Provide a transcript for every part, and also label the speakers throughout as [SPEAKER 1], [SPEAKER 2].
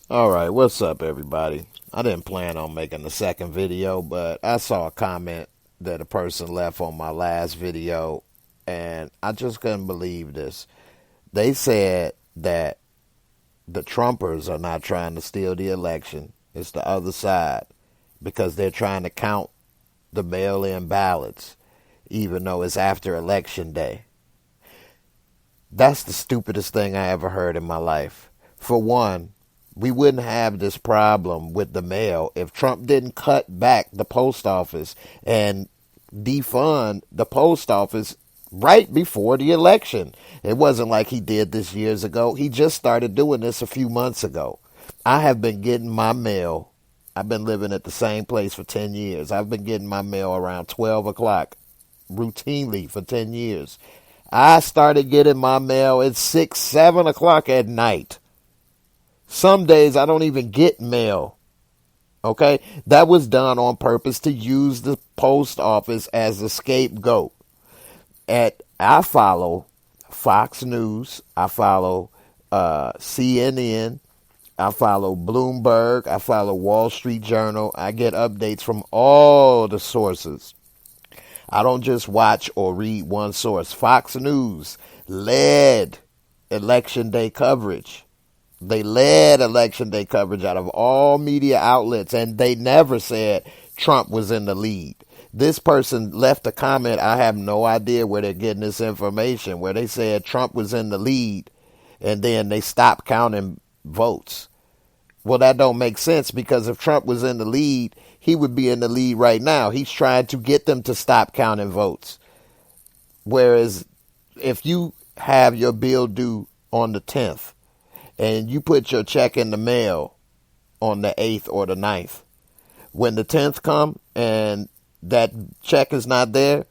[SPEAKER 1] All right, what's up, everybody? I didn't plan on making the second video, but I saw a comment that a person left on my last video, and I just couldn't believe this. They said that the Trumpers are not trying to steal the election, it's the other side, because they're trying to count the mail in ballots, even though it's after Election Day. That's the stupidest thing I ever heard in my life. For one, we wouldn't have this problem with the mail if Trump didn't cut back the post office and defund the post office right before the election. It wasn't like he did this years ago. He just started doing this a few months ago. I have been getting my mail. I've been living at the same place for 10 years. I've been getting my mail around 12 o'clock routinely for 10 years. I started getting my mail at 6, 7 o'clock at night. Some days I don't even get mail. Okay? That was done on purpose to use the post office as a scapegoat. I follow Fox News. I follow CNN. I follow Bloomberg. I follow Wall Street Journal. I get updates from all the sources. I don't just watch or read one source. Fox News led election day coverage. They led election day coverage out of all media outlets, and they never said Trump was in the lead. This person left a comment. I have no idea where they're getting this information, where they said Trump was in the lead, and then they stopped counting votes. Well, that don't make sense, because if Trump was in the lead, he would be in the lead right now. He's trying to get them to stop counting votes. Whereas if you have your bill due on the 10th and you put your check in the mail on the 8th or the 9th, when the 10th come and that check is not there,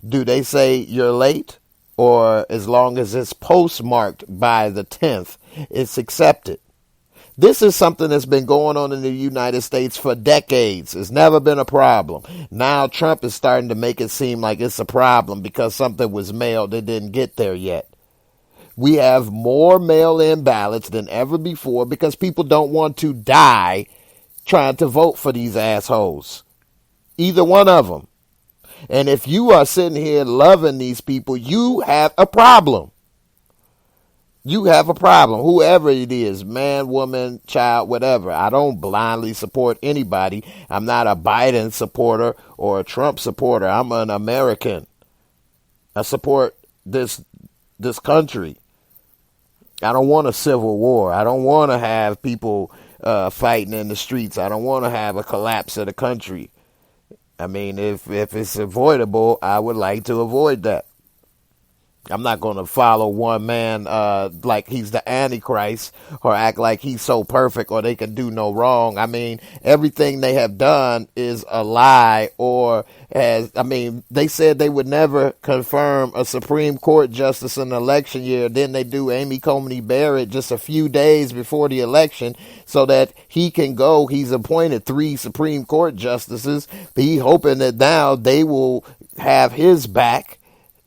[SPEAKER 1] do they say you're late? Or as long as it's postmarked by the 10th, it's accepted? This is something that's been going on in the United States for decades. It's never been a problem. Now Trump is starting to make it seem like it's a problem because something was mailed that didn't get there yet. We have more mail-in ballots than ever before because people don't want to die trying to vote for these assholes. Either one of them. And if you are sitting here loving these people, you have a problem. You have a problem, whoever it is, man, woman, child, whatever. I don't blindly support anybody. I'm not a Biden supporter or a Trump supporter. I'm an American. I support this country. I don't want a civil war. I don't want to have people fighting in the streets. I don't want to have a collapse of the country. I mean, if it's avoidable, I would like to avoid that. I'm not going to follow one man like he's the Antichrist or act like he's so perfect or they can do no wrong. I mean, everything they have done is a lie they said they would never confirm a Supreme Court justice in the election year. Then they do Amy Coney Barrett just a few days before the election so that he can go. He's appointed 3 Supreme Court justices. He hoping that now they will have his back.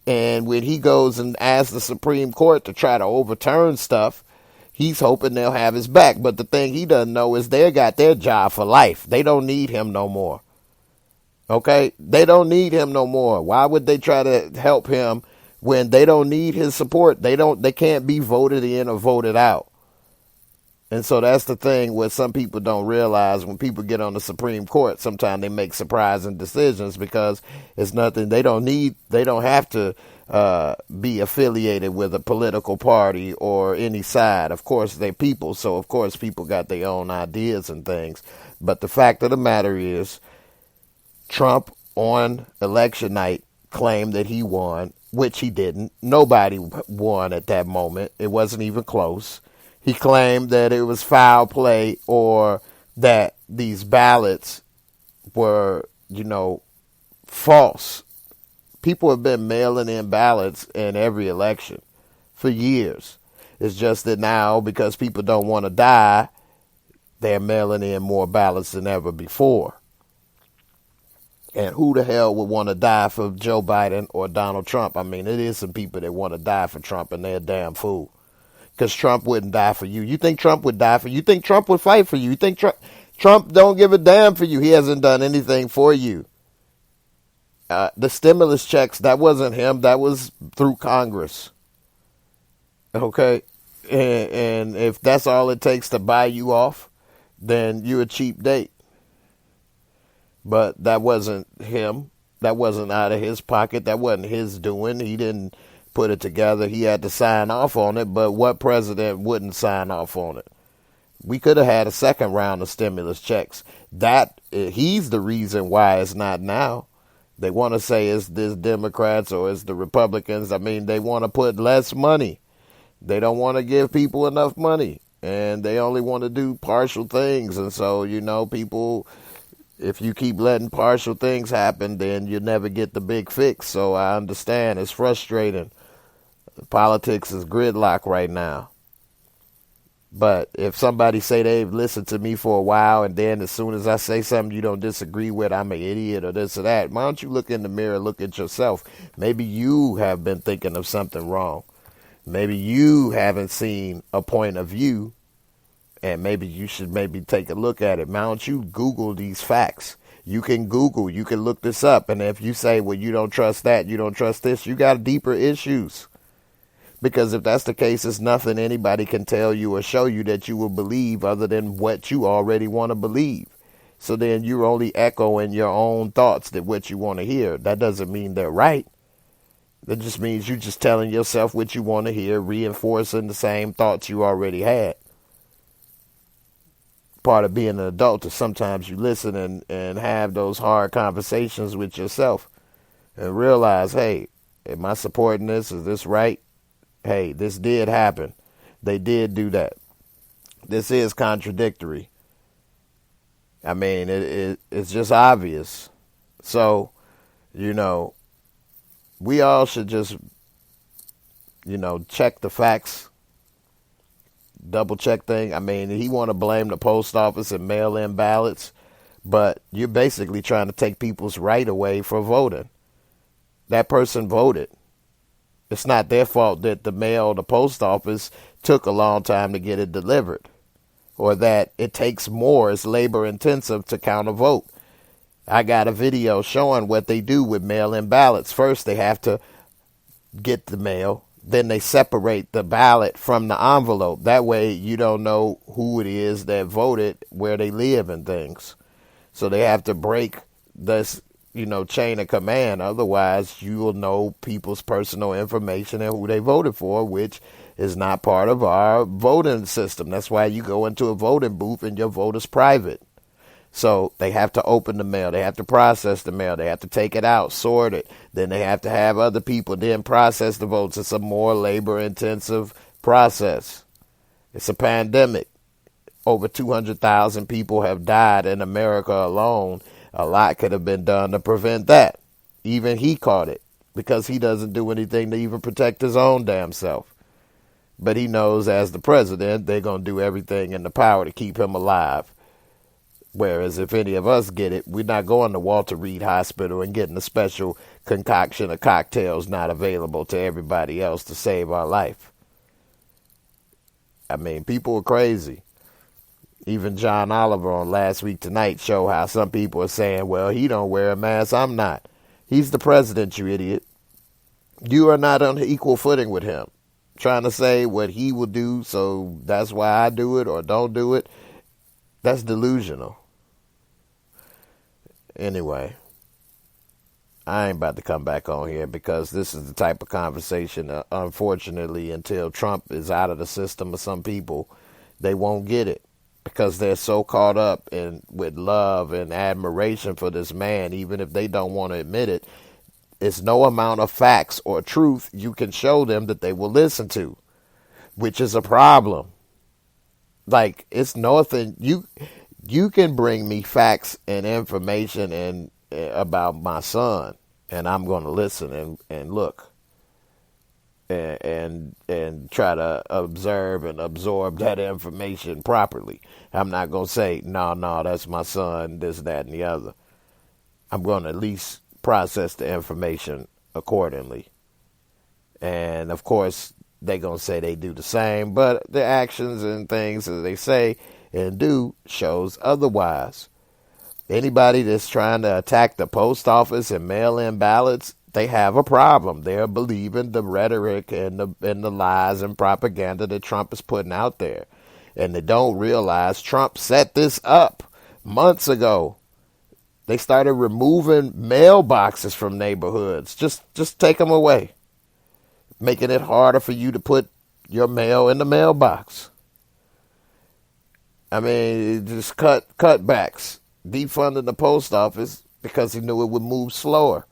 [SPEAKER 1] And when he goes and asks the Supreme Court to try to overturn stuff, he's hoping they'll have his back. But the thing he doesn't know is they got their job for life. They don't need him no more. Okay? They don't need him no more. Why would they try to help him when they don't need his support? They can't be voted in or voted out. And so that's the thing what some people don't realize. When people get on the Supreme Court, sometimes they make surprising decisions because it's nothing. They don't have to be affiliated with a political party or any side. Of course, they're people. So, of course, people got their own ideas and things. But the fact of the matter is, Trump on election night claimed that he won, which he didn't. Nobody won at that moment. It wasn't even close. He claimed that it was foul play or that these ballots were, false. People have been mailing in ballots in every election for years. It's just that now, because people don't want to die, they're mailing in more ballots than ever before. And who the hell would want to die for Joe Biden or Donald Trump? I mean, it is some people that want to die for Trump, and they're a damn fool. because Trump wouldn't die for you. You think Trump would die for you? You think Trump would fight for you? You think Trump don't give a damn for you? He hasn't done anything for you. The stimulus checks, that wasn't him. That was through Congress. Okay? And if that's all it takes to buy you off, then you're a cheap date. But that wasn't him. That wasn't out of his pocket. That wasn't his doing. He didn't put it together. He had to sign off on it. But what president wouldn't sign off on it? We could have had a second round of stimulus checks. He's the reason why it's not now. They want to say it's the Democrats or it's the Republicans. I mean, they want to put less money. They don't want to give people enough money. And they only want to do partial things. And so, people, if you keep letting partial things happen, then you'll never get the big fix. So I understand. It's frustrating. Politics is gridlock right now. But if somebody say they've listened to me for a while and then as soon as I say something you don't disagree with, I'm an idiot or this or that, why don't you look in the mirror, look at yourself? Maybe you have been thinking of something wrong. Maybe you haven't seen a point of view, and maybe you should take a look at it. Why don't you Google these facts? You can look this up. And if you say, well, you don't trust that, you don't trust this, you got deeper issues. Because if that's the case, there's nothing anybody can tell you or show you that you will believe other than what you already want to believe. So then you're only echoing your own thoughts that what you want to hear. That doesn't mean they're right. That just means you're just telling yourself what you want to hear, reinforcing the same thoughts you already had. Part of being an adult is sometimes you listen and have those hard conversations with yourself and realize, hey, am I supporting this? Is this right? Hey, this did happen. They did do that. This is contradictory. I mean, it's just obvious. So, we all should just, check the facts, double check things. I mean, he want to blame the post office and mail in ballots, but you're basically trying to take people's right away for voting. That person voted. It's not their fault that the mail or the post office took a long time to get it delivered, or that it takes more, it's labor intensive to count a vote. I got a video showing what they do with mail-in ballots. First, they have to get the mail. Then they separate the ballot from the envelope. That way you don't know who it is that voted, where they live and things. So they have to break this chain of command. Otherwise, you will know people's personal information and who they voted for, which is not part of our voting system. That's why you go into a voting booth and your vote is private. So they have to open the mail. They have to process the mail. They have to take it out, sort it. Then they have to have other people then process the votes. It's a more labor-intensive process. It's a pandemic. Over 200,000 people have died in America alone. A lot could have been done to prevent that. Even he caught it because he doesn't do anything to even protect his own damn self. But he knows as the president, they're going to do everything in the power to keep him alive. Whereas if any of us get it, we're not going to Walter Reed Hospital and getting a special concoction of cocktails not available to everybody else to save our life. I mean, people are crazy. Even John Oliver on Last Week Tonight show how some people are saying, well, he don't wear a mask, I'm not. He's the president, you idiot. You are not on equal footing with him. Trying to say what he will do, so that's why I do it or don't do it, that's delusional. Anyway, I ain't about to come back on here because this is the type of conversation, unfortunately, until Trump is out of the system of some people, they won't get it. Because they're so caught up with love and admiration for this man, even if they don't want to admit it, it's no amount of facts or truth you can show them that they will listen to, which is a problem. Like, it's nothing. You can bring me facts and information and about my son, and I'm going to listen and look. And try to observe and absorb that information properly. I'm not going to say, no, that's my son, this, that, and the other. I'm going to at least process the information accordingly. And, of course, they going to say they do the same, but the actions and things that they say and do shows otherwise. Anybody that's trying to attack the post office and mail in ballots, they have a problem. They're believing the rhetoric and the lies and propaganda that Trump is putting out there. And they don't realize Trump set this up months ago. They started removing mailboxes from neighborhoods. Just take them away, making it harder for you to put your mail in the mailbox. I mean, just cutbacks, defunding the post office because he knew it would move slower.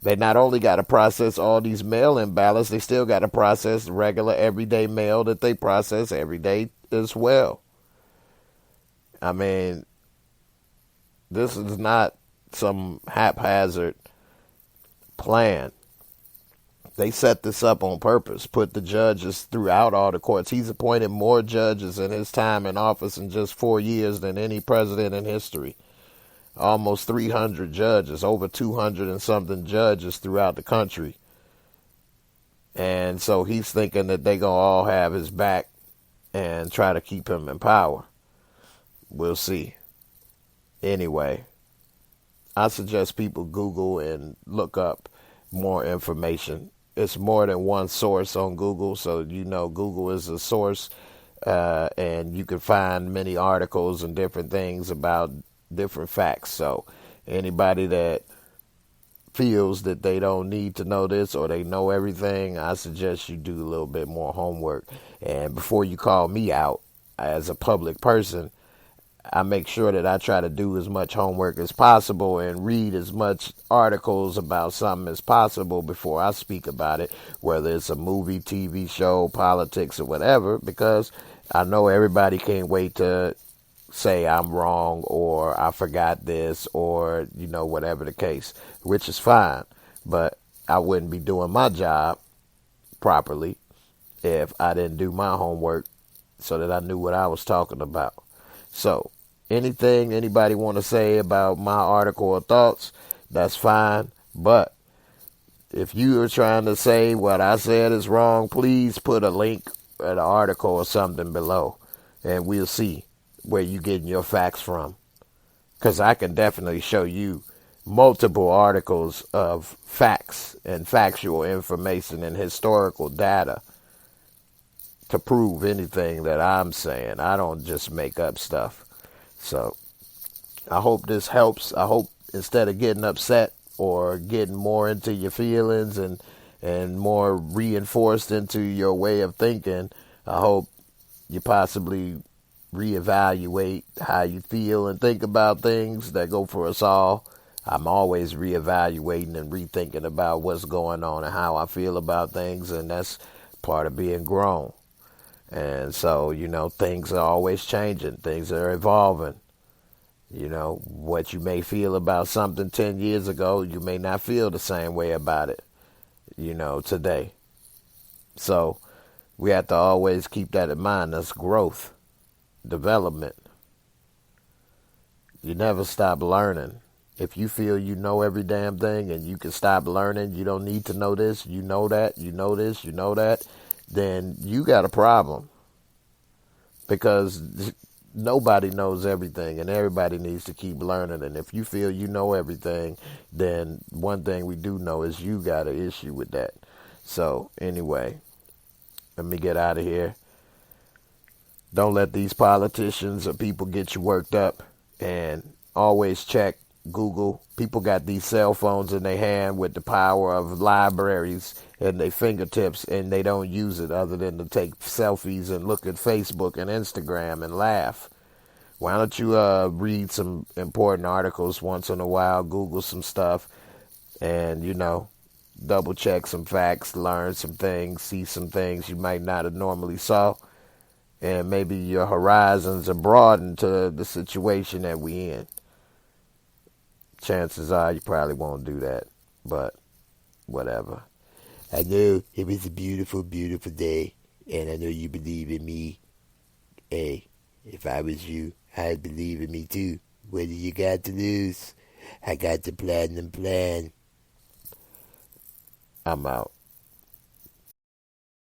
[SPEAKER 1] They not only got to process all these mail-in ballots, they still got to process regular everyday mail that they process every day as well. I mean, this is not some haphazard plan. They set this up on purpose, put the judges throughout all the courts. He's appointed more judges in his time in office in just 4 years than any president in history. Almost 300 judges, over 200 and something judges throughout the country. And so he's thinking that they're going to all have his back and try to keep him in power. We'll see. Anyway, I suggest people Google and look up more information. It's more than one source on Google, so you know Google is a source, and you can find many articles and different things about different facts. So anybody that feels that they don't need to know this or they know everything, I suggest you do a little bit more homework. And before you call me out as a public person, I make sure that I try to do as much homework as possible and read as much articles about something as possible before I speak about it, whether it's a movie, TV show, politics, or whatever, because I know everybody can't wait to say I'm wrong or I forgot this or, you know, whatever the case, which is fine. But I wouldn't be doing my job properly if I didn't do my homework so that I knew what I was talking about. So anything anybody want to say about my article or thoughts, that's fine. But if you are trying to say what I said is wrong, please put a link at an article or something below, and we'll see where you getting your facts from. Because I can definitely show you multiple articles of facts and factual information and historical data to prove anything that I'm saying. I don't just make up stuff. So I hope this helps. I hope instead of getting upset or getting more into your feelings and more reinforced into your way of thinking, I hope you possibly reevaluate how you feel and think about things. That go for us all. I'm always reevaluating and rethinking about what's going on and how I feel about things, and that's part of being grown. And so, you know, things are always changing. Things are evolving. You know, what you may feel about something 10 years ago, you may not feel the same way about it, you know, today. So we have to always keep that in mind. That's growth, development. You never stop learning. If you feel you know every damn thing and you can stop learning, you don't need to know this, you know that, you know this, you know that, then you got a problem. Because nobody knows everything and everybody needs to keep learning. And if you feel you know everything, then one thing we do know is you got an issue with that. So anyway, let me get out of here. Don't let these politicians or people get you worked up, and always check Google. People got these cell phones in their hand with the power of libraries in their fingertips, and they don't use it other than to take selfies and look at Facebook and Instagram and laugh. Why don't you read some important articles once in a while, Google some stuff, and, you know, double check some facts, learn some things, see some things you might not have normally saw, and maybe your horizons are broadened to the situation that we in. Chances are you probably won't do that, but whatever. I know it was a beautiful, beautiful day, and I know you believe in me. Hey, if I was you, I'd believe in me too. What do you got to lose? I got the platinum plan. I'm out.